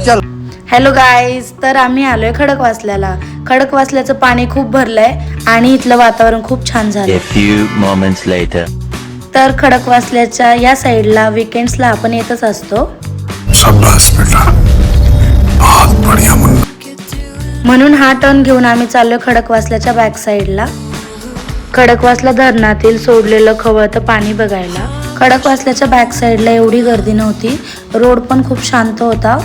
चल। Hello guys, तर आम्ही आलोय खडकवासल्याला. खडकवासल्याचं पाणी खूप भरलंय आणि इथलं वातावरण खूप छान झालं. A few moments later. तर खडकवासल्याच्या या साईडला वीकेंड्सला आपण येतच असतो. शाबाश बेटा, बहुत बढ़िया मुन्ना. म्हणून हा टर्न घेऊन आम्ही चाललोय खडकवासल्याच्या बॅक साईडला. खडकवासला धरणातील सोडलेलं खवळतं पाणी बघायला. खडकवासल्याच्या बॅक साईडला एवढी गर्दी नव्हती, रोड पण खूप शांत होता.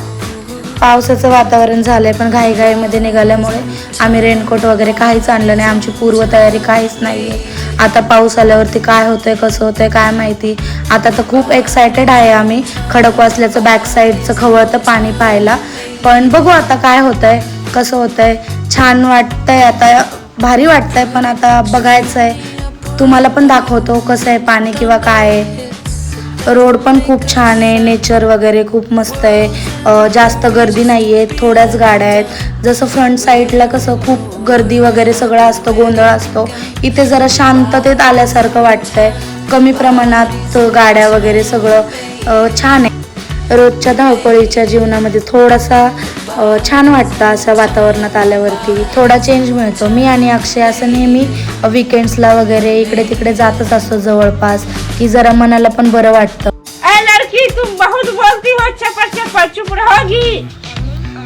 पावसाचं वातावरण झालंय पण घाईघाईमध्ये निघाल्यामुळे आम्ही रेनकोट वगैरे काहीच आणलं नाही. आमची पूर्वतयारी काहीच नाहीये. आता पाऊस आल्यावरती काय होतंय कसं होतंय काय माहिती. आता तर खूप एक्सायटेड आहे आम्ही खडकवासल्याचं बॅक साईडचं खवळतं पाणी पाहायला. पण बघू आता काय होतंय कसं होतंय. छान वाटतंय, आता भारी वाटतंय, पण आता बघायचंय. तुम्हाला पण दाखवतो कसं आहे पाणी किंवा काय आहे. रोड पण खूप छान आहे, नेचर वगैरे खूप मस्त आहे. जास्त गर्दी नाही आहे, थोड्याच गाड्या आहेत. जसं फ्रंट साईडला कसं खूप गर्दी वगैरे सगळं असतं, गोंधळ असतो, इथे जरा शांततेत आल्यासारखं वाटतंय. कमी प्रमाणात गाड्या वगैरे सगळं छान आहे. रोजच्या धावपळीच्या जीवनामध्ये थोडासा छान वाटतं असं वातावरणात आल्यावरती. थोडा चेंज मिळतो. मी आणि अक्षय असं नेहमी वीकेंड्सला वगैरे इकडे तिकडे जातच असतो जवळपास, की जरा मनाला पण बरं वाटतं. लड़की तुम बहुत बोलती हो, चपट चपट चुप रहोगी.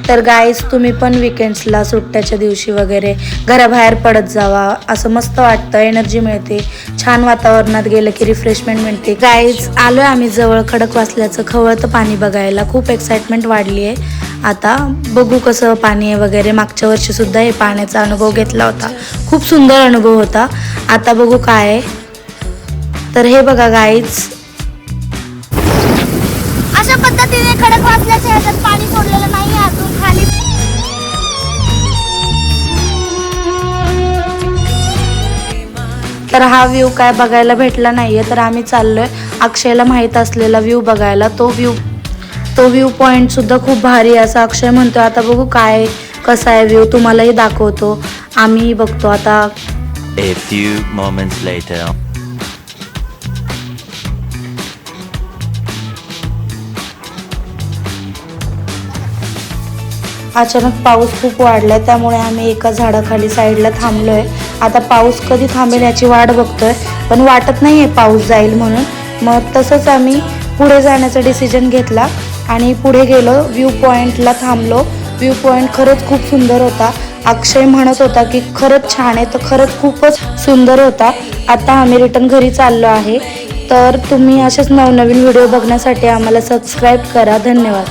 तर गाईज, तुम्ही पण वीकेंड्सला सुट्ट्याच्या दिवशी वगैरे घराबाहेर पडत जावा. असं मस्त वाटतं, एनर्जी मिळते. छान वातावरणात गेलं की रिफ्रेशमेंट मिळते. गाईज, आलोय आम्ही जवळ खडकवासल्याचं खवळतं पाणी बघायला. खूप एक्साइटमेंट वाढली आहे. आता बघू कसं पाणी आहे वगैरे. मागच्या वर्षी सुद्धा हे पाण्याचा अनुभव घेतला होता, खूप सुंदर अनुभव होता. आता बघू काय आहे. तर हे बघा गाईज, अशा पद्धतीने खडकवासल्याच्या ह्याच्यात पाणी सोडलेलं नाही अजून खाली. तर हा व्ह्यू काय बघायला भेटला नाहीये, तर आम्ही चाललोय अक्षयला माहीत असलेला व्ह्यू बघायला. तो व्ह्यू पॉइंट सुद्धा खूप भारी आहे असं अक्षय म्हणतो. आता बघू काय कसा आहे व्ह्यू, तुम्हालाही दाखवतो. आम्ही बघतो आता. A few moments later. अचानक पाऊस खूप वाढलाय, त्यामुळे आम्ही एका झाडाखाली साईडला थांबलोय. आता पाऊस कधी थांबेल याची वाट बघतोय, पण वाटत नाहीये पाऊस जाईल म्हणून. मग तसंच आम्ही पुढे जाण्याचा डिसिजन घेतला आणि पुढे गेलो. व्ह्यू पॉईंटला थांबलो. व्ह्यू पॉईंट खरंच खूप सुंदर होता. अक्षय म्हणत होता की खरंच छान आहे, तर खरंच खूपच सुंदर होता. आता आम्ही रिटर्न घरी चाललो आहे. तर तुम्ही असेच नवनवीन व्हिडिओ बघण्यासाठी आम्हाला सबस्क्राईब करा. धन्यवाद.